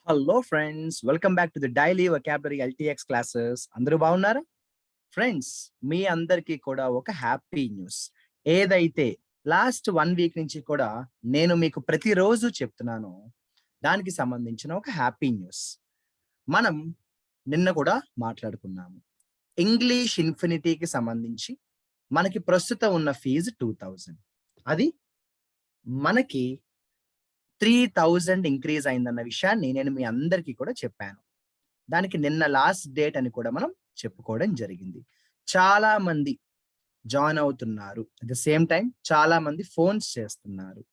Hello friends, welcome back to the daily vocabulary LTX classes. అందరూ బాగున్నారా friends? మీ అందరికీ కూడా ఒక హ్యాపీ న్యూస్. ఏదైతే లాస్ట్ 1 వీక్ నుంచి కూడా నేను మీకు ప్రతిరోజు చెప్తున్నానో దానికి సంబంధించిన ఒక హ్యాపీ న్యూస్. మనం నిన్న కూడా మాట్లాడుకున్నాము. ఇంగ్లీష్ ఇన్ఫినిటీకి సంబంధించి మనకి ప్రస్తుతం ఉన్న ఫీజు 2000. అది మనకి 3000 ఇంక్రీజ్ అయిందన్న విషయాన్ని నేను మీ అందరికీ కూడా చెప్పాను. దానికి నిన్న లాస్ట్ డేట్ అని కూడా మనం చెప్పుకోవడం జరిగింది. చాలా మంది జాయిన్ అవుతున్నారు. అట్ ద సేమ్ టైం చాలా మంది ఫోన్స్ చేస్తున్నారు.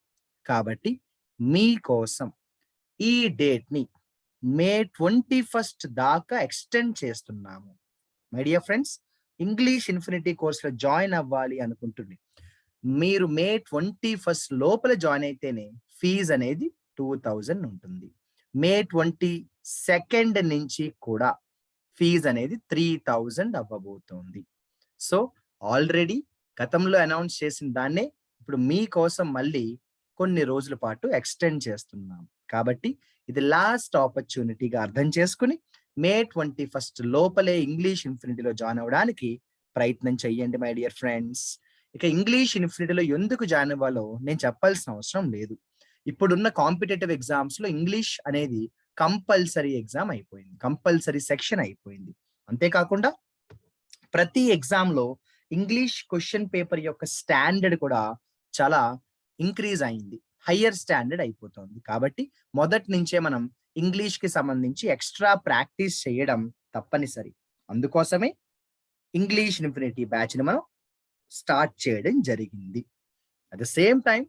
కాబట్టి మీకోసం ఈ డేట్ ని మే 21 దాకా ఎక్స్టెండ్ చేస్తున్నాము. My dear friends, English infinity కోర్సులో జాయిన్ అవ్వాలి అనుకుంటుంది మీరు మే 21 లోపల జాయిన్ అయితేనే ఫీజు అనేది 2000 ఉంటుంది. మే 22 నుంచి కూడా ఫీజు అనేది 3000 అవ్వబోతోంది. సో ఆల్రెడీ గతంలో అనౌన్స్ చేసిన దాన్నే ఇప్పుడు మీకోసం మళ్ళీ కొన్ని రోజుల పాటు ఎక్స్టెండ్ చేస్తున్నాం. కాబట్టి ఇది లాస్ట్ ఆపర్చునిటీగా అర్థం చేసుకుని మే 21 లోపలే ఇంగ్లీష్ ఇన్ఫినిటీలో జాయిన్ అవ్వడానికి ప్రయత్నం చెయ్యండి మై డియర్ ఫ్రెండ్స్. ఇక ఇంగ్లీష్ ఇన్ఫినిటీలో ఎందుకు జాయిన్ అవ్వాలో నేను చెప్పాల్సిన అవసరం లేదు. ఇప్పుడున్న కాంపిటేటివ్ ఎగ్జామ్స్ లో ఇంగ్లీష్ అనేది కంపల్సరీ ఎగ్జామ్ అయిపోయింది, కంపల్సరీ సెక్షన్ అయిపోయింది. అంతేకాకుండా ప్రతి ఎగ్జామ్ లో ఇంగ్లీష్ క్వశ్చన్ పేపర్ యొక్క స్టాండర్డ్ కూడా చాలా ఇంక్రీజ్ అయింది, హయ్యర్ స్టాండర్డ్ అయిపోతుంది. కాబట్టి మొదటి నుంచే మనం ఇంగ్లీష్ కి సంబంధించి ఎక్స్ట్రా ప్రాక్టీస్ చేయడం తప్పనిసరి. అందుకోసమే ఇంగ్లీష్ ఇన్ఫినిటీ బ్యాచ్ ని మనం స్టార్ట్ చేయడం జరిగింది. అట్ ద సేమ్ టైం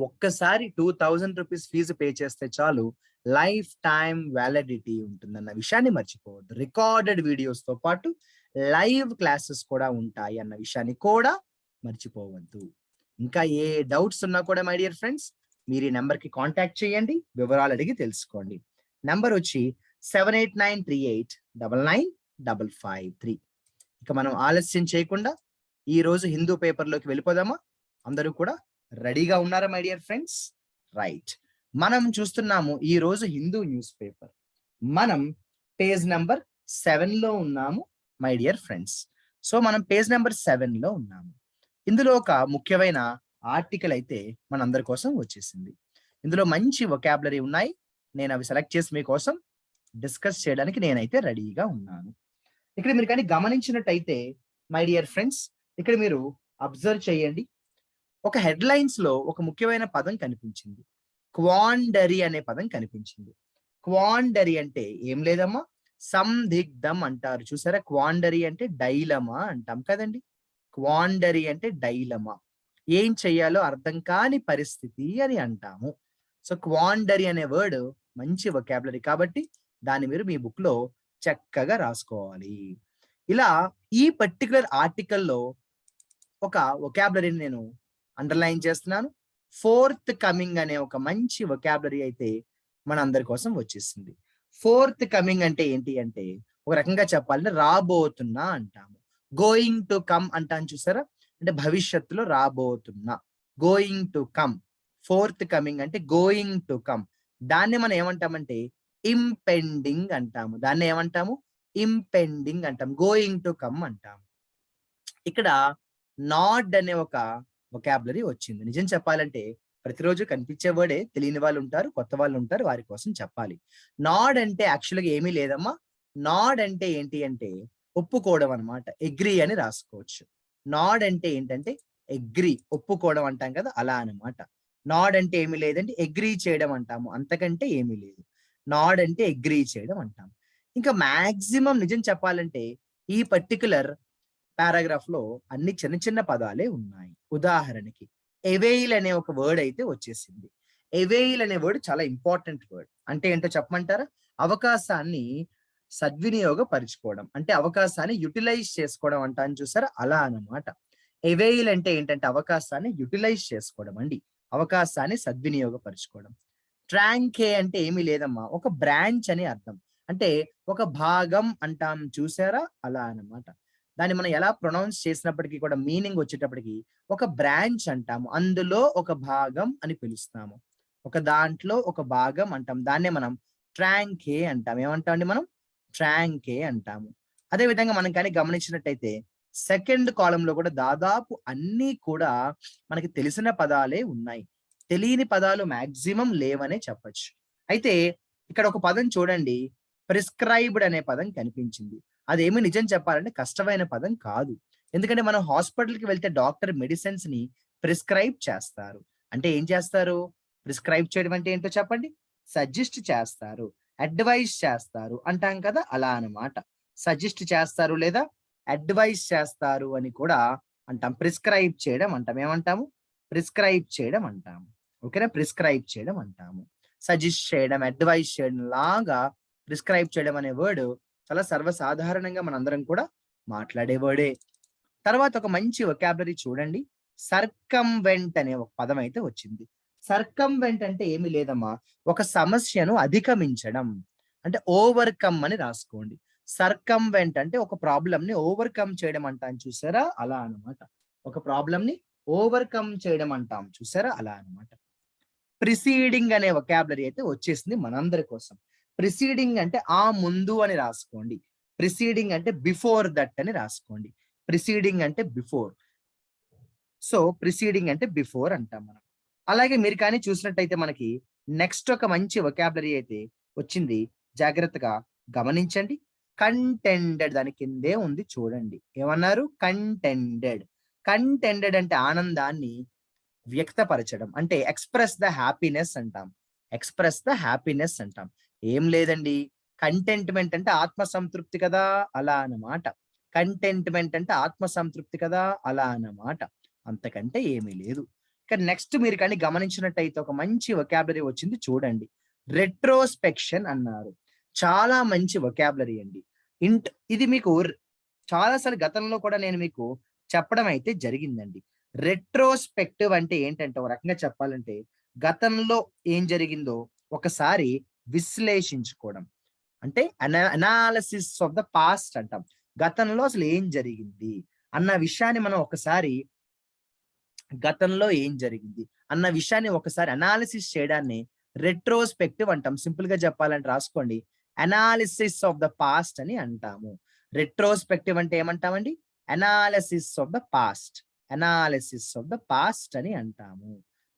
ఒక్కసారి 2000 రూపీస్ ఫీజు పే చేస్తే చాలు, లైఫ్ టైం వ్యాలిడిటీ ఉంటుందన్న విషయాన్ని మర్చిపోవద్దు. రికార్డెడ్ వీడియోస్ తో పాటు లైవ్ క్లాసెస్ కూడా ఉంటాయి అన్న విషయాన్ని కూడా మర్చిపోవద్దు. ఇంకా ఏ డౌట్స్ ఉన్నా కూడా మై డియర్ ఫ్రెండ్స్ మీరు ఈ నెంబర్ కి కాంటాక్ట్ చేయండి, వివరాలు అడిగి తెలుసుకోండి. నెంబర్ వచ్చి 7893899553. ఇక మనం ఆలస్యం చేయకుండా ఈ రోజు హిందూ పేపర్లోకి వెళ్ళిపోదామా? అందరూ కూడా రెడీగా ఉన్నారా మై డియర్ ఫ్రెండ్స్? రైట్, మనం చూస్తున్నాము ఈ రోజు హిందూ న్యూస్ పేపర్. మనం పేజ్ నెంబర్ 7 లో ఉన్నాము మై డియర్ ఫ్రెండ్స్. సో మనం పేజ్ నెంబర్ 7 లో ఉన్నాము. ఇందులో ఒక ముఖ్యమైన ఆర్టికల్ అయితే మనందరి కోసం వచ్చేసింది. ఇందులో మంచి వొకాబులరీ ఉన్నాయి. నేను అవి సెలెక్ట్ చేసి మీకోసం డిస్కస్ చేయడానికి నేనైతే రెడీగా ఉన్నాను. ఇక్కడ మీరు కానీ గమనించినట్టయితే మై డియర్ ఫ్రెండ్స్, ఇక్కడ మీరు అబ్జర్వ్ చేయండి. ఒక హెడ్లైన్స్ లో ఒక ముఖ్యమైన పదం కనిపించింది, క్వాండరీ అనే పదం కనిపించింది. క్వాండరీ అంటే ఏం లేదమ్మా, సందిగ్ధం అంటారు. చూసారా, క్వాండరీ అంటే డైలమా అంటాం కదండి. క్వాండరీ అంటే డైలమా, ఏం చెయ్యాలో అర్థం కాని పరిస్థితి అని అంటాము. సో క్వాండరీ అనే వర్డ్ మంచి వొకాబులరీ, కాబట్టి దాన్ని మీరు మీ బుక్ లో చక్కగా రాసుకోవాలి. ఇలా ఈ పర్టికులర్ ఆర్టికల్లో ఒక వొకాబులరీని నేను అండర్లైన్ చేస్తున్నాను. ఫోర్త్ కమింగ్ అనే ఒక మంచి వొకాబులరీ అయితే మన అందరి కోసం వచ్చేసింది. ఫోర్త్ కమింగ్ అంటే ఏంటి అంటే, ఒక రకంగా చెప్పాలంటే రాబోతున్నా అంటాము. గోయింగ్ టు కమ్ అంటాను చూసారా, అంటే భవిష్యత్తులో రాబోతున్నా, going to come. Forthcoming అంటే గోయింగ్ టు కమ్. దాన్ని మనం ఏమంటామంటే ఇంపెండింగ్ అంటాము. దాన్ని ఏమంటాము? ఇంపెండింగ్ అంటాం, గోయింగ్ టు కమ్ అంటాము. ఇక్కడ నాడ్ అనే ఒక వొకాబులరీ వచ్చింది. నిజం చెప్పాలంటే ప్రతిరోజు కనిపించే వర్డే, తెలియని వాళ్ళు ఉంటారు, కొత్త వాళ్ళు ఉంటారు, వారి కోసం చెప్పాలి. నాడ్ అంటే యాక్చువల్గా ఏమీ లేదమ్మా. నాడ్ అంటే ఏంటి అంటే ఒప్పుకోవడం అనమాట. ఎగ్రీ అని రాసుకోవచ్చు. నాడ్ అంటే ఏంటంటే ఎగ్రీ, ఒప్పుకోవడం అంటాం కదా, అలా అనమాట. నాడ్ అంటే ఏమీ లేదంటే ఎగ్రీ చేయడం అంటాము, అంతకంటే ఏమీ లేదు. నాడ్ అంటే ఎగ్రీ చేయడం అంటాం. ఇంకా మాక్సిమం నిజం చెప్పాలంటే ఈ పర్టికులర్ పారాగ్రాఫ్ లో అన్ని చిన్న చిన్న పదాలే ఉన్నాయి. ఉదాహరణకి ఎవేయిల్ అనే ఒక వర్డ్ అయితే వచ్చేసింది. ఎవేయిల్ అనే వర్డ్ చాలా ఇంపార్టెంట్ వర్డ్. అంటే ఏంటో చెప్పమంటారా? అవకాశాన్ని సద్వినియోగపరుచుకోవడం, అంటే అవకాశాన్ని యూటిలైజ్ చేసుకోవడం అంటాను చూసారా, అలా అన్నమాట. ఎవేయిల్ అంటే ఏంటంటే అవకాశాన్ని యూటిలైజ్ చేసుకోవడం అండి, అవకాశాన్ని సద్వినియోగపరుచుకోవడం. ట్రాంకే అంటే ఏమీ లేదమ్మా, ఒక బ్రాంచ్ అని అర్థం, అంటే ఒక భాగం అంటాం చూసారా, అలా అన్నమాట. దాన్ని మనం ఎలా ప్రొనౌన్స్ చేసినప్పటికీ కూడా మీనింగ్ వచ్చేటప్పటికి ఒక బ్రాంచ్ అంటాము, అందులో ఒక భాగం అని పిలుస్తాము. ఒక దాంట్లో ఒక భాగం అంటాం, దాన్నే మనం ట్రాంకే అంటాం. ఏమంటామండి మనం? ట్రాంకే అంటాము. అదే విధంగా మనం కానీ గమనించినట్టయితే సెకండ్ కాలమ్‌లో కూడా దాదాపు అన్నీ కూడా మనకి తెలిసిన పదాలే ఉన్నాయి. తెలియని పదాలు మాక్సిమం లేవనే చెప్పొచ్చు. అయితే ఇక్కడ ఒక పదం చూడండి. ప్రిస్క్రైబ్డ్ అనే పదం కనిపించింది. అదేమి నిజం చెప్పాలంటే కష్టమైన పదం కాదు. ఎందుకంటే మనం హాస్పిటల్‌కి వెళ్తే డాక్టర్ మెడిసిన్స్‌ని ప్రిస్క్రైబ్ చేస్తారు. అంటే ఏం చేస్తారు? ప్రిస్క్రైబ్ చేయడం అంటే ఏంటో చెప్పండి? సజెస్ట్ చేస్తారు. అడ్వైస్ చేస్తారు అంటాం కదా! అలా అన్నమాట. సజెస్ట్ చేస్తారు లేదా అడ్వైస్ చేస్తారు అని కూడా అంటాం. ప్రిస్క్రైబ్ చేయడం అంటాం. ఏమంటాము? ప్రిస్క్రైబ్ చేయడం అంటాము. ఓకేనా? ప్రిస్క్రైబ్ చేయడం అంటాము. సజెస్ట్ చేయడం, అడ్వైస్ చేయడం లాగా ప్రిస్క్రైబ్ చేయడం అనే వర్డ్ చాలా సర్వసాధారణంగా మనందరం కూడా మాట్లాడే వర్డే. తర్వాత ఒక మంచి వొకాబులరీ చూడండి. సర్కంవెంట్ అనే ఒక పదం అయితే వచ్చింది. సర్కంవెంట్ అంటే ఏమి లేదమ్మా. ఒక సమస్యను అధిగమించడం. అంటే ఓవర్‌కమ్ అని రాసుకోండి. సర్కంవెంట్ అంటే ఒక ప్రాబ్లమ్‌ని ఓవర్‌కమ్ చేయడం అంటాం చూసారా? అలా అన్నమాట. ఒక ప్రాబ్లమ్‌ని ఓవర్‌కమ్ చేయడం అంటాం చూసారా? అలా అన్నమాట. ప్రిసీడింగ్ అనే వొకాబులరీ అయితే వచ్చేసింది మనందరి కోసం. ప్రిసీడింగ్ అంటే ఆ ముందు అని రాసుకోండి. ప్రిసీడింగ్ అంటే బిఫోర్ దట్ అని రాసుకోండి. ప్రిసీడింగ్ అంటే బిఫోర్. సో, ప్రిసీడింగ్ అంటే బిఫోర్ అంటాం మనం. అలాగే మీరు కానీ చూసినట్టయితే మనకి నెక్స్ట్ ఒక మంచి వొకాబులరీ అయితే వచ్చింది. జాగ్రత్తగా గమనించండి. కంటెండెడ్ దాని కిందే ఉంది చూడండి. ఏమన్నారు? కంటెండెడ్. కంటెండెడ్ అంటే ఆనందాన్ని వ్యక్తపరచడం. అంటే ఎక్స్‌ప్రెస్ ద హ్యాపీనెస్ అంటాం. ఎక్స్‌ప్రెస్ ద హ్యాపీనెస్ అంటాం. ఏం లేదండి. కంటెంట్‌మెంట్ అంటే ఆత్మ సంతృప్తి కదా! అలా అన్నమాట. కంటెంట్‌మెంట్ అంటే ఆత్మ సంతృప్తి కదా! అలా అన్నమాట. అంతకంటే ఏమీ లేదు. ఇక నెక్స్ట్ మీరు కానీ గమనించినట్టయితే ఒక మంచి వొకాబులరీ వచ్చింది చూడండి. రెట్రోస్పెక్షన్ అన్నారు. చాలా మంచి వొకాబులరీ అండి. ఇది మీకు చాలా సార్లు గతంలో కూడా నేను మీకు చెప్పడం అయితే జరిగిందండి. రెట్రోస్పెక్టివ్ అంటే ఏంటంటే, ఒక రకంగా చెప్పాలంటే, గతంలో ఏం జరిగిందో ఒకసారి విశ్లేషించుకోవడం. అంటే అనాలిసిస్ ఆఫ్ ద పాస్ట్ అంటాం. గతంలో అసలు ఏం జరిగింది అన్న విషయాన్ని మనం ఒకసారి గతంలో ఏం జరిగింది అన్న విషయాన్ని ఒకసారి అనాలిసిస్ చేయడాన్ని రెట్రోస్పెక్టివ్ అంటాం. సింపుల్‌గా చెప్పాలంటే రాసుకోండి. అనాలిసిస్ ఆఫ్ ద పాస్ట్ అని అంటాము. రెట్రోస్పెక్టివ్ అంటే ఏమంటామండి? Analysis of the past. Analysis of the past అని అంటాము.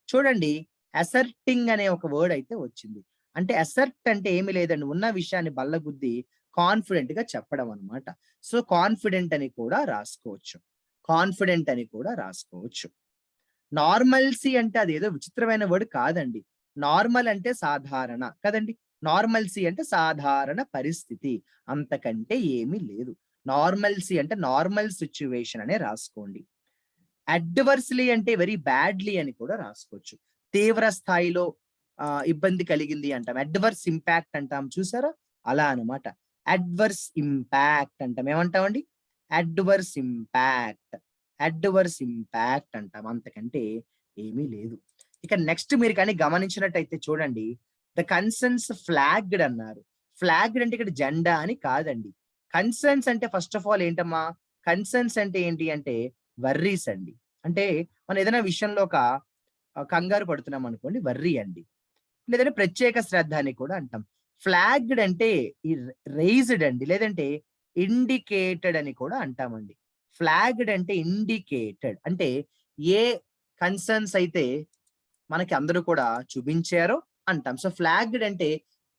చూడండి, అసర్టింగ్ అనే ఒక వర్డ్ అయితే వచ్చింది. అంటే అసర్ట్ అంటే ఏమి లేదండి. ఉన్న విషయాన్ని బల్లగుద్ది కాన్ఫిడెంట్‌గా చెప్పడం అన్నమాట. సో, కాన్ఫిడెంట్ అని కూడా రాసుకోవచ్చు. కాన్ఫిడెంట్ అని కూడా రాసుకోవచ్చు. నార్మల్సీ అంటే అదేదో విచిత్రమైన వర్డ్ కాదండి. నార్మల్ అంటే సాధారణ కదండీ! నార్మల్సీ అంటే సాధారణ పరిస్థితి. అంతకంటే ఏమీ లేదు. నార్మల్సీ అంటే నార్మల్ సిట్యుయేషన్ అనే రాసుకోండి. అడ్వర్స్‌లీ అంటే వెరీ బ్యాడ్‌లీ అని కూడా రాసుకోవచ్చు. తీవ్ర స్థాయిలో ఇబ్బంది కలిగింది అంటాం. అడ్వర్స్ ఇంపాక్ట్ అంటాం చూసారా? అలా అన్నమాట. అడ్వర్స్ ఇంపాక్ట్ అంటాం. ఏమంటామండి? Adverse impact. అడ్వర్స్ ఇంపాక్ట్ అంటాం. అంతకంటే ఏమీ లేదు. ఇక నెక్స్ట్ మీరు కానీ గమనించినట్టయితే చూడండి. ద కన్సర్న్స్ ఫ్లాగ్డ్ అన్నారు. ఫ్లాగ్డ్ అంటే ఇక్కడ జెండా అని కాదండి. కన్సర్న్స్ అంటే ఫస్ట్ ఆఫ్ ఆల్ ఏంటమ్మా? కన్సర్న్స్ అంటే ఏంటి అంటే వర్రీస్ అండి. అంటే మనం ఏదైనా విషయంలో ఒక కంగారు పడుతున్నాం అనుకోండి వర్రీ అండి. లేదంటే ప్రత్యేక శ్రద్ధ అని కూడా అంటాం. ఫ్లాగ్డ్ అంటే ఈ రైజ్డ్ అండి. లేదంటే ఇండికేటెడ్ అని కూడా అంటామండి. ఫ్లాగ్డ్ అంటే ఇండికేటెడ్. అంటే ఏ కన్సర్న్స్ అయితే మనకి అందరూ కూడా చూపించారో అంటాం. సో, ఫ్లాగ్డ్ అంటే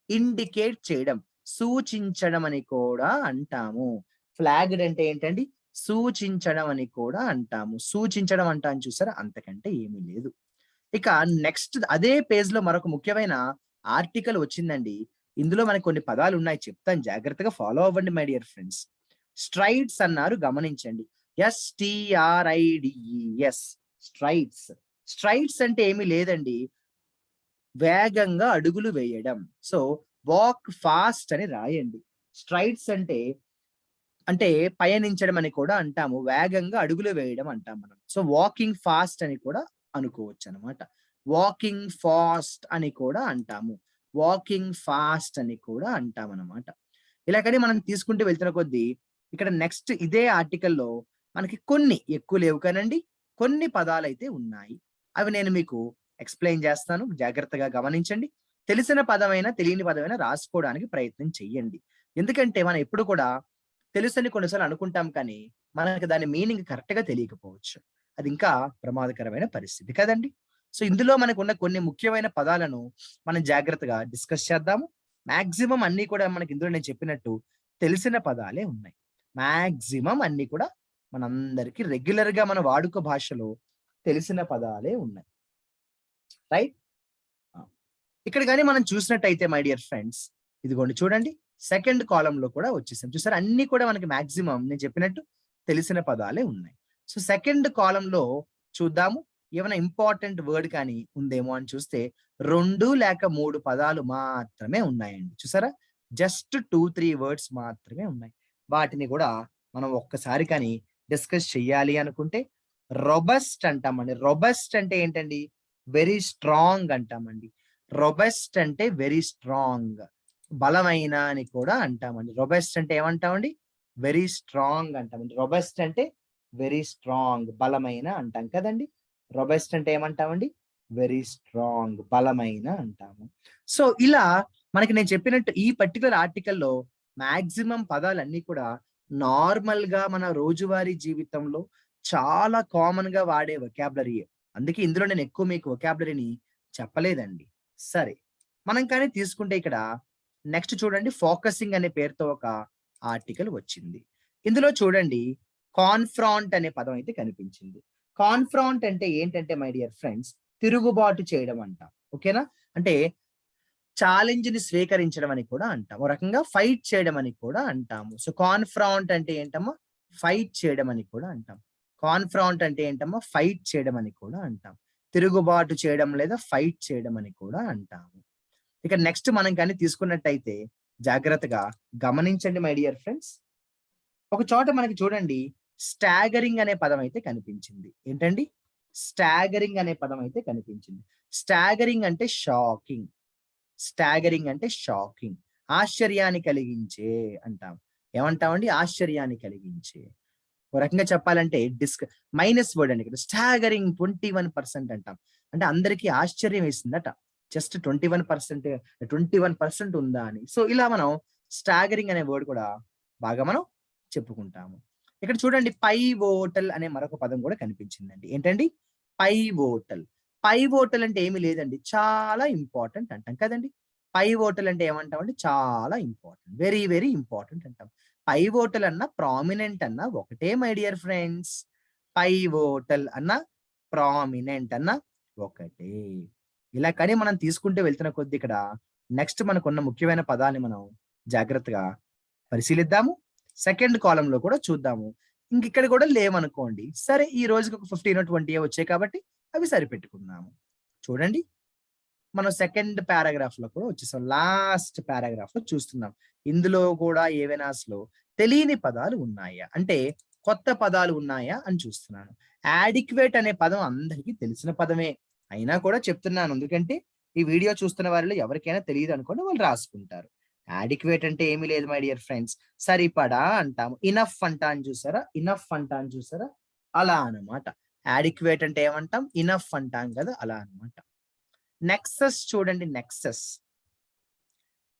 ఇండికేట్ చేయడం, సూచించడం అని కూడా అంటాము. ఫ్లాగ్డ్ అంటే ఏంటండి? సూచించడం అని కూడా అంటాము. సూచించడం అంటాం చూసారా? అంతకంటే ఏమీ లేదు. ఇక నెక్స్ట్ అదే పేజ్‌లో మరొక ముఖ్యమైన ఆర్టికల్ వచ్చిందండి. ఇందులో మనకు కొన్ని పదాలున్నాయి చెప్తాను జాగ్రత్తగా ఫాలో అవ్వండి మై డియర్ ఫ్రెండ్స్. స్ట్రైడ్స్ అన్నారు గమనించండి. ఎస్‌టిఆర్‌ఐడిఈఎస్ స్ట్రైడ్స్. స్ట్రైడ్స్ అంటే ఏమి లేదండి. వేగంగా అడుగులు వేయడం. సో, వాక్ ఫాస్ట్ అని రాయండి. స్ట్రైడ్స్ అంటే అంటే పయనించడం అని కూడా అంటాము. వేగంగా అడుగులు వేయడం అంటాం మనం. సో, వాకింగ్ ఫాస్ట్ అని కూడా అనుకోవచ్చనమాట. వాకింగ్ ఫాస్ట్ అని కూడా అంటాము. వాకింగ్ ఫాస్ట్ అని కూడా అంటామనమాట. ఇలాగని మనం తీసుకుంటూ వెళ్తున్న కొద్దీ ఇక్కడ నెక్స్ట్ ఇదే ఆర్టికల్‌లో మనకి కొన్ని ఎక్కువ లేవు కానండి. కొన్ని పదాలైతే ఉన్నాయి. అవి నేను మీకు ఎక్స్‌ప్లెయిన్ చేస్తాను. జాగ్రత్తగా గమనించండి. తెలిసిన పదమైనా తెలియని పదమైనా రాసుకోవడానికి ప్రయత్నం చెయ్యండి. ఎందుకంటే మనం ఎప్పుడు కూడా తెలుసని కొన్నిసార్లు అనుకుంటాం కానీ మనకి దాని మీనింగ్ కరెక్ట్‌గా తెలియకపోవచ్చు. అది ఇంకా ప్రమాదకరమైన పరిస్థితి కదండీ! సో, ఇందులో మనకున్న కొన్ని ముఖ్యమైన పదాలను మనం జాగ్రత్తగా డిస్కస్ చేద్దాము. మాక్సిమం అన్నీ కూడా మనకి ఇందులో నేను చెప్పినట్టు తెలిసిన పదాలే ఉన్నాయి. మాక్సిమం అన్నీ కూడా మనందరికీ రెగ్యులర్‌గా మన వాడుక భాషలో తెలిసిన పదాలే ఉన్నాయి. రైట్? ఆ! ఇక్కడ గాని మనం చూసినట్టయితే మై డియర్ ఫ్రెండ్స్, ఇదిగోండి చూడండి. సెకండ్ కాలమ్‌లో కూడా వచ్చేసాం. చూసారా? అన్నీ కూడా మనకి మాక్సిమం నేను చెప్పినట్టు తెలిసిన పదాలే ఉన్నాయి. సో, సెకండ్ కాలమ్‌లో చూద్దాము. ఏమైనా ఇంపార్టెంట్ వర్డ్ కానీ ఉందేమో అని చూస్తే 2 లేక 3 పదాలు మాత్రమే ఉన్నాయండి. చూసారా? జస్ట్ 2, 3 వర్డ్స్ మాత్రమే ఉన్నాయి. వాటిని కూడా మనం ఒక్కసారి కానీ డిస్కస్ చెయ్యాలి అనుకుంటే రొబస్ట్ అంటామండి. రొబస్ట్ అంటే ఏంటండి? వెరీ స్ట్రాంగ్ అంటామండి. రొబస్ట్ అంటే వెరీ స్ట్రాంగ్. బలమైన అని కూడా అంటామండి. రొబస్ట్ అంటే ఏమంటామండి? వెరీ స్ట్రాంగ్ అంటామండి. రొబస్ట్ అంటే వెరీ స్ట్రాంగ్ బలమైన అంటాం కదండీ! రొబస్ట్ అంటే ఏమంటామండి? వెరీ స్ట్రాంగ్ బలమైన అంటాము. సో, ఇలా మనకి నేను చెప్పినట్టు ఈ పర్టిక్యులర్ ఆర్టికల్‌లో మాక్సిమం పదాలన్నీ కూడా నార్మల్‌గా మన రోజువారీ జీవితంలో చాలా కామన్‌గా వాడే వొకాబులరీయే. అందుకే ఇందులో నేను ఎక్కువ మీకు వొకాబులరీని చెప్పలేదండి. సరే. మనం కానీ తీసుకుంటే ఇక్కడ నెక్స్ట్ చూడండి ఫోకసింగ్ అనే పేరుతో ఒక ఆర్టికల్ వచ్చింది. ఇందులో చూడండి కాన్ఫ్రాంట్ అనే పదం అయితే కనిపించింది. కాన్ఫ్రాంట్ అంటే ఏంటంటే మై డియర్ ఫ్రెండ్స్ తిరుగుబాటు చేయడం అంటాం. ఓకేనా? అంటే ఛాలెంజ్‌ని స్వీకరించడం అని కూడా అంటాం. ఓ రకంగా ఫైట్ చేయడం అని కూడా అంటాము. సో, కాన్ఫ్రాంట్ అంటే ఏంటమ్మా? ఫైట్ చేయడం అని కూడా అంటాం. కాన్ఫ్రాంట్ అంటే ఏంటమ్మా? ఫైట్ చేయడం అని కూడా అంటాం. తిరుగుబాటు చేయడం లేదా ఫైట్ చేయడం అని కూడా అంటాము. ఇక నెక్స్ట్ మనం గాని తీసుకున్నట్టయితే జాగ్రత్తగా గమనించండి మై డియర్ ఫ్రెండ్స్. ఒక చోట మనకి చూడండి స్టాగరింగ్ అనే పదం అయితే కనిపించింది. ఏంటండి? స్టాగరింగ్ అనే పదం అయితే కనిపించింది. స్టాగరింగ్ అంటే షాకింగ్. స్టాగరింగ్ అంటే షాకింగ్. ఆశ్చర్యాన్ని కలిగించే అంటాం. ఏమంటామండి? ఆశ్చర్యాన్ని కలిగించే. ఒక రకంగా చెప్పాలంటే మైనస్ వర్డ్ అండి ఇక్కడ. స్టాగరింగ్ 21% అంటాం. అంటే అందరికీ ఆశ్చర్యం వేసిందట. జస్ట్ 21% ఉందా అని. సో, ఇలా మనం స్టాగరింగ్ అనే వర్డ్ కూడా బాగా మనం చెప్పుకుంటాము. ఇక్కడ చూడండి పైవోటల్ అనే మరొక పదం కూడా కనిపించిందండి. ఏంటండి? పైవోటల్. పైవోటల్ అంటే ఏమి లేదండి. చాలా ఇంపార్టెంట్ అంటాం కదండీ! పైవోటల్ అంటే ఏమంటామంటే చాలా ఇంపార్టెంట్. వెరీ, వెరీ ఇంపార్టెంట్ అంటాం. పైవోటల్ అన్నా, ప్రామినెంట్ అన్నా ఒకటే మై డియర్ ఫ్రెండ్స్. పైవోటల్ అన్నా, ప్రామినెంట్ అన్నా ఒకటే. ఇలా కానీ మనం తీసుకుంటూ వెళ్తున్న కొద్దీ ఇక్కడ నెక్స్ట్ మనకున్న ముఖ్యమైన పదాన్ని మనం జాగ్రత్తగా పరిశీలిద్దాము. సెకండ్ కాలమ్‌లో కూడా చూద్దాము. ఇంకిక్కడ కూడా లేవనుకోండి. సరే ఈ రోజుకి ఒక 15 20 వచ్చాయి కాబట్టి అవి సరిపెట్టుకుందాము. చూడండి మనం సెకండ్ పారాగ్రాఫ్‌లో కూడా వచ్చేసాం. లాస్ట్ పారాగ్రాఫ్‌లో చూస్తున్నాం. ఇందులో కూడా ఏవైనా అసలు తెలియని పదాలు ఉన్నాయా? అంటే కొత్త పదాలు ఉన్నాయా అని చూస్తున్నాను. యాడిక్వేట్ అనే పదం అందరికీ తెలిసిన పదమే. అయినా కూడా చెప్తున్నాను. ఎందుకంటే ఈ వీడియో చూస్తున్న వారిలో ఎవరికైనా తెలీదనుకోండి వాళ్ళు రాసుకుంటారు. యాడిక్వేట్ అంటే ఏమి లేదు మై డియర్ ఫ్రెండ్స్. సరిపడా అంటాము. ఇనఫ్ అంటాను చూసారా? ఇనఫ్ అంటాను చూసారా? అలా అన్నమాట. యాడిక్వేట్ అంటే ఏమంటాం? ఇనఫ్ అంటాం కదా! అలా అన్నమాట. నెక్సస్ చూడండి నెక్సస్.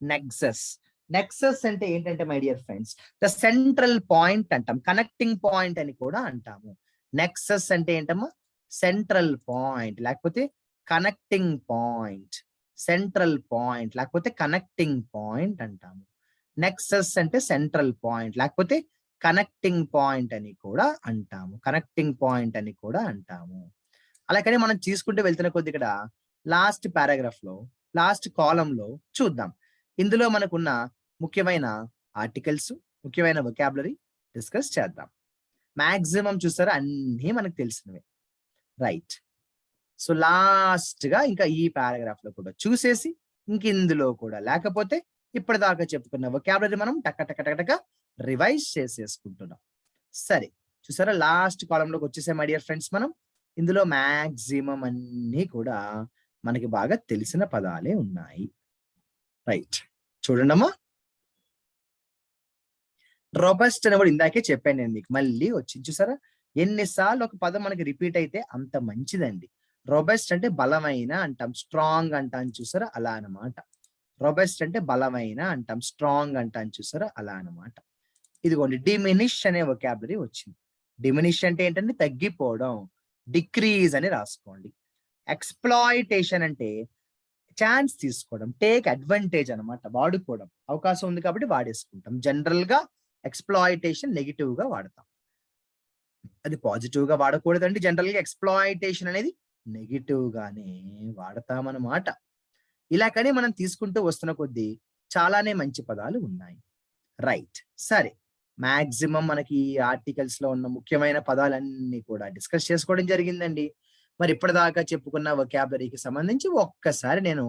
నెక్సస్. నెక్సస్ అంటే ఏంటంటే my dear friends the central point అంటాం. కనెక్టింగ్ పాయింట్ అని కూడా అంటాము. నెక్సస్ అంటే ఏంటమ్మా? సెంట్రల్ పాయింట్ లేకపోతే కనెక్టింగ్ పాయింట్. సెంట్రల్ పాయింట్ లేకపోతే కనెక్టింగ్ పాయింట్ అంటాము. నెక్సస్ అంటే సెంట్రల్ పాయింట్ లేకపోతే కనెక్టింగ్ పాయింట్ అని కూడా అంటాము. కనెక్టింగ్ పాయింట్ అని కూడా అంటాము. అలాగని మనం తీసుకుంటూ వెళ్తున్న కొద్ది ఇక్కడ లాస్ట్ పారాగ్రాఫ్‌లో, లాస్ట్ కాలమ్‌లో చూద్దాం. ఇందులో మనకున్న ముఖ్యమైన ఆర్టికల్స్, ముఖ్యమైన వొకాబులరీ డిస్కస్ చేద్దాం. మాక్సిమం చూసారా అన్నీ మనకు తెలిసినవే. రైట్. సో, లాస్ట్‌గా ఇంకా ఈ పారాగ్రాఫ్‌లో కూడా చూసేసి, ఇందులో కూడా లేకపోతే ఇప్పటిదాకా చెప్పుకున్న వొకాబులరీ మనం టక టక టక టక రివైజ్ చేసేసుకుంటున్నాం. సరే. చూసారా లాస్ట్ కాలమ్‌లోకి వచ్చేసాం మై డియర్ ఫ్రెండ్స్ మనం. ఇందులో మాక్సిమం అన్నీ కూడా మనకి బాగా తెలిసిన పదాలే ఉన్నాయి. రైట్. చూడండమ్మా. రోబస్ట్ అని కూడా ఇందాకే చెప్పాను నేను మీకు. మళ్ళీ వచ్చింది చూసారా? ఎన్ని సార్లు ఒక పదం మనకి రిపీట్ అయితే అంత మంచిదండి. రోబెస్ట్ అంటే బలమైన అంటాం, స్ట్రాంగ్ అంటాం చూసారా అలా అనమాట. రోబెస్ట్ అంటే బలమైన అంటాం, స్ట్రాంగ్ అంటాం చూసారా అలా అనమాట. ఇదిగోండి డిమినిష్ అనే వొకాబులరీ వచ్చింది. డిమినిష్ అంటే ఏంటంటే తగ్గిపోవడం, డిక్రీజ్ అని రాసుకోండి. ఎక్స్‌ప్లాయిటేషన్ అంటే ఛాన్స్ తీసుకోవడం, టేక్ అడ్వాంటేజ్ అనమాట, వాడుకోవడం. అవకాశం ఉంది కాబట్టి వాడేసుకుంటాం. జనరల్ గా ఎక్స్‌ప్లాయిటేషన్ నెగెటివ్ గా వాడతాం. అది పాజిటివ్ గా వాడకూడదండి. జనరల్ గా ఎక్స్‌ప్లాయిటేషన్ అనేది నెగెటివ్ గానే వాడతామన్నమాట. ఇలా కానీ మనం తీసుకుంటూ వస్తున్న కొద్దీ చాలానే మంచి పదాలు ఉన్నాయి. రైట్. సరే. మాక్సిమం మనకి ఈ ఆర్టికల్స్ లో ఉన్న ముఖ్యమైన పదాలన్నీ కూడా డిస్కస్ చేసుకోవడం జరిగిందండి. మరి ఇప్పటిదాకా చెప్పుకున్న వొకాబులరీకి సంబంధించి ఒక్కసారి నేను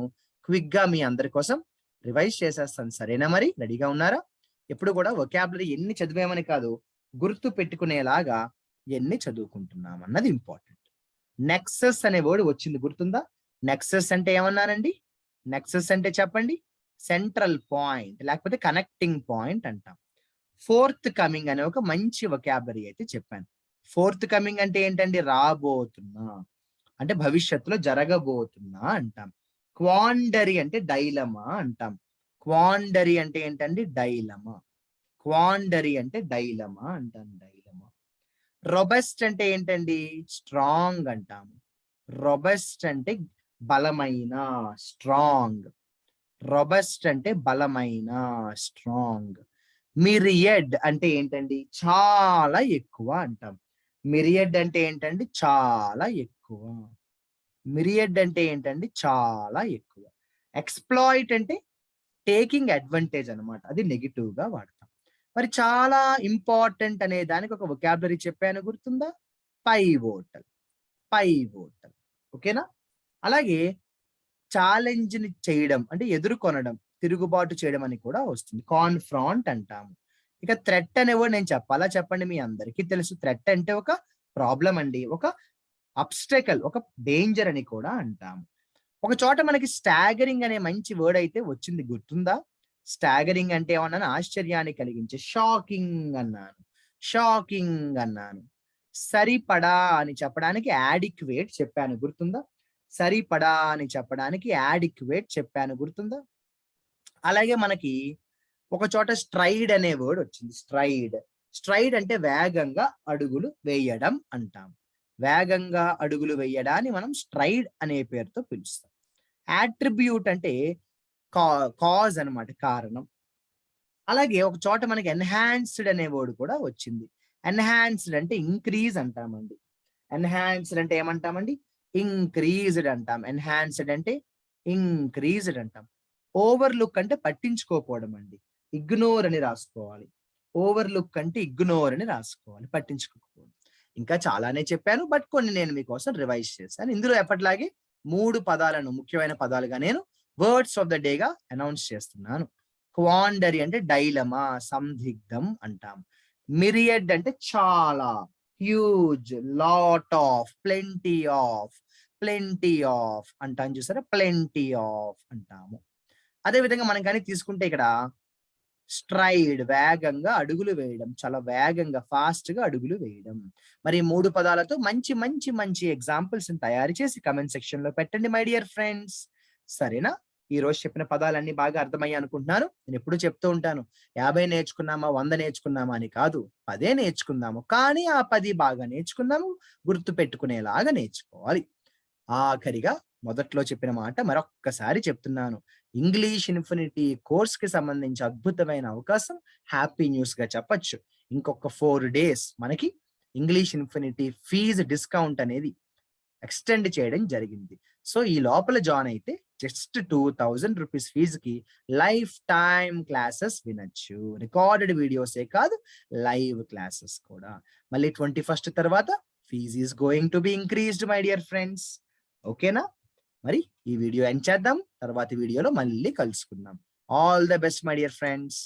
క్విక్ గా మీ అందరి కోసం రివైజ్ చేసేస్తాను. సరేనా మరి? రెడీగా ఉన్నారా? ఎప్పుడు కూడా వొకాబులరీ ఎన్ని చదివామని కాదు, గుర్తు పెట్టుకునేలాగా ఎన్ని చదువుకుంటున్నాం అన్నది ఇంపార్టెంట్. నెక్సస్ అనే వర్డ్ వచ్చింది, గుర్తుందా? నెక్సస్ అంటే ఏమన్నానండి? నెక్సస్ అంటే చెప్పండి. సెంట్రల్ పాయింట్ లేకపోతే కనెక్టింగ్ పాయింట్ అంటాం. ఫోర్త్ కమింగ్ అనే ఒక మంచి వొకాబులరీ అయితే చెప్పాను. ఫోర్త్ కమింగ్ అంటే ఏంటండి? రాబోతున్నా అంటే భవిష్యత్తులో జరగబోతున్నా అంటాం. క్వాండరీ అంటే డైలమా అంటాం. క్వాండరీ అంటే ఏంటండి? డైలమా. క్వాండరీ అంటే డైలమా అంటాం. డైలమా. రొబెస్ట్ అంటే ఏంటండి? స్ట్రాంగ్ అంటాము. రొబెస్ట్ అంటే బలమైన, స్ట్రాంగ్. రొబెస్ట్ అంటే బలమైన, స్ట్రాంగ్. మిరియడ్ అంటే ఏంటండి? చాలా ఎక్కువ అంటాం. మిరియడ్ అంటే ఏంటండి? చాలా ఎక్కువ. మిరియడ్ అంటే ఏంటండి? చాలా ఎక్కువ. ఎక్స్‌ప్లాయిట్ అంటే టేకింగ్ అడ్వాంటేజ్ అన్నమాట. అది నెగెటివ్ గా వాడతాం. మరి చాలా ఇంపార్టెంట్ అనే దానికి ఒక వొకాబులరీ చెప్పాను, గుర్తుందా? పైవోటల్. పైవోటల్. ఓకేనా? అలాగే ఛాలెంజ్‌ని చేయడం అంటే ఎదుర్కొనడం, తిరుగుబాటు చేయడం అని కూడా వస్తుంది. కాన్ఫ్రాంట్ అంటాము. ఇక థ్రెట్ అనే వర్డ్ నేను చెప్పాలా? చెప్పండి, మీ అందరికీ తెలుసు. థ్రెట్ అంటే ఒక ప్రాబ్లమ్ అండి. ఒక అబ్స్టకల్, ఒక డేంజర్ అని కూడా అంటాము. ఒక చోట మనకి స్టాగరింగ్ అనే మంచి వర్డ్ అయితే వచ్చింది, గుర్తుందా? స్టాగరింగ్ అంటే ఏమన్నాను? ఆశ్చర్యాన్ని కలిగించే. షాకింగ్ అన్నాను. షాకింగ్ అన్నాను. సరిపడా అని చెప్పడానికి యాడిక్వేట్ చెప్పాను, గుర్తుందా? సరిపడా అని చెప్పడానికి యాడిక్వేట్ చెప్పాను, గుర్తుందా? అలాగే మనకి ఒక చోట స్ట్రైడ్ అనే వర్డ్ వచ్చింది. స్ట్రైడ్. స్ట్రైడ్ అంటే వేగంగా అడుగులు వేయడం అంటాం. వేగంగా అడుగులు వేయడాన్ని మనం స్ట్రైడ్ అనే పేరుతో పిలుస్తాం. యాట్రిబ్యూట్ అంటే కాజ్ అన్నమాట, కారణం. అలాగే ఒక చోట మనకి ఎన్హాన్స్డ్ అనే వర్డ్ కూడా వచ్చింది. ఎన్హాన్స్డ్ అంటే ఇంక్రీజ్ అంటామండి. ఎన్హాన్స్డ్ అంటే ఏమంటామండి? ఇంక్రీజ్డ్ అంటాం. ఎన్హాన్స్డ్ అంటే ఇంక్రీజ్డ్ అంటాం. ఓవర్‌లుక్ అంటే పట్టించుకోకపోవడం అండి. ఇగ్నోర్ అని రాసుకోవాలి. ఓవర్‌లుక్ అంటే ఇగ్నోర్ అని రాసుకోవాలి, పట్టించుకోకపోవడం. ఇంకా చాలానే చెప్పాను. బట్ కొన్ని నేను మీకోసం రివైజ్ చేశాను. ఇందులో ఎప్పటిలాగే 3 పదాలను ముఖ్యమైన పదాలుగా నేను వర్డ్స్ ఆఫ్ ద డేగా అనౌన్స్ చేస్తున్నాను. క్వాండరీ అంటే డైలమా, సందిగ్ధం అంటాం. మిరియడ్ అంటే చాలా, huge, lot of, plenty of, plenty of అంటాం చూసారా? ప్లెంటీ ఆఫ్ అంటాము. అదే విధంగా మనం కానీ తీసుకుంటే ఇక్కడ స్ట్రైడ్ వేగంగా అడుగులు వేయడం, చాలా వేగంగా ఫాస్ట్ గా అడుగులు వేయడం. మరి ఈ 3 పదాలతో మంచి మంచి మంచి ఎగ్జాంపుల్స్ తయారు చేసి కామెంట్ సెక్షన్ లో పెట్టండి మై డియర్ ఫ్రెండ్స్. సరేనా? ఈ రోజు చెప్పిన పదాలన్నీ బాగా అర్థమయ్యాయి అనుకుంటున్నాను. నేను ఎప్పుడు చెప్తూ ఉంటాను, 50 నేర్చుకున్నామా, 100 నేర్చుకున్నామా అని కాదు, 10 నేర్చుకుందాము. కానీ ఆ 10 బాగా నేర్చుకుందాము, గుర్తు పెట్టుకునేలాగా నేర్చుకోవాలి. ఆఖరిగా మొదట్లో చెప్పిన మాట మరొక్కసారి చెప్తున్నాను. ఇంగ్లీష్ ఇన్ఫినిటీ కోర్స్ కి సంబంధించి అద్భుతమైన అవకాశం, హ్యాపీ న్యూస్ గా చెప్పొచ్చు. ఇంకొక 4 డేస్ మనకి ఇంగ్లీష్ ఇన్ఫినిటీ ఫీజు డిస్కౌంట్ అనేది ఎక్స్టెండ్ చేయడం జరిగింది. సో ఈ లోపల జాయిన్ అయితే జస్ట్ 2000 రూపీస్ ఫీజుకి లైఫ్ టైమ్ క్లాసెస్ వినొచ్చు. రికార్డెడ్ వీడియోసే కాదు, లైవ్ క్లాసెస్ కూడా. మళ్ళీ 21st తర్వాత fee is going to be increased my dear friends. ఓకేనా? మరి ఈ వీడియో ఎండ్ చేద్దాం. తర్వాతి వీడియోలో మళ్ళీ కలుసుకుందాం. All the best my dear friends.